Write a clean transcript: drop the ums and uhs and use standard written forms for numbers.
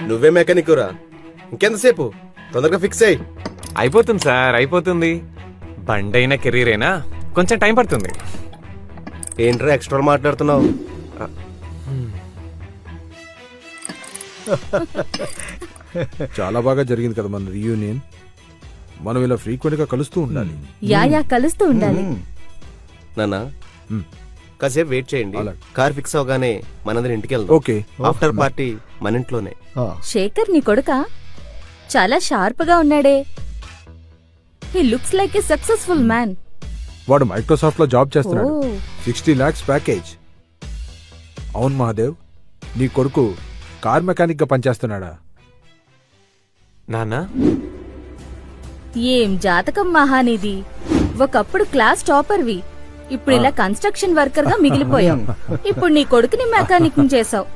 నువ్వే మెకానిక్ రా, ఇంకెంతసేపు? తొందరగా ఫిక్స్ అయ్యి. అయిపోతుంది సార్, అయిపోతుంది. బండైనా కెరీర్ అయినా కొంచెం టైం పడుతుంది. ఏంట్రా ఎక్స్ట్రా మాట్లాడుతున్నావు? చాలా బాగా జరిగింది కదా మన రీయూనియన్. మనం ఇలా ఫ్రీక్వెంట్ గా కలుస్తూ ఉండాలి. యా కలుస్తూ ఉండాలి. నాన్న కాసేపు వెయిట్ చేయండి, కార్ ఫిక్స్ అవగానే మనందరం ఇంటికి వెళ్దాం. ఓకే. ఆఫ్టర్ పార్టీ మన ఇంట్లోనే. శేఖర్ నీ కొడుకా? చాలా షార్ప్ గా ఉన్నాడే. He looks like a successful man. వాడు మైక్రోసాఫ్ట్ లో జాబ్ చేస్తున్నాడు. 60 lakhs ప్యాకేజ్. అవును మహాదేవ్, నీ కొడుకు కార్ మెకానిక్ గా పనిచేస్తున్నాడా? నాన్న ఏం జాతకం మహానిది. ఒకప్పుడు క్లాస్ టాపర్వి, ఇప్పుడు ఇలా కన్స్ట్రక్షన్ వర్కర్ గా మిగిలిపోయావు. ఇప్పుడు నీ కొడుకుని మెకానిక్ చేసావు.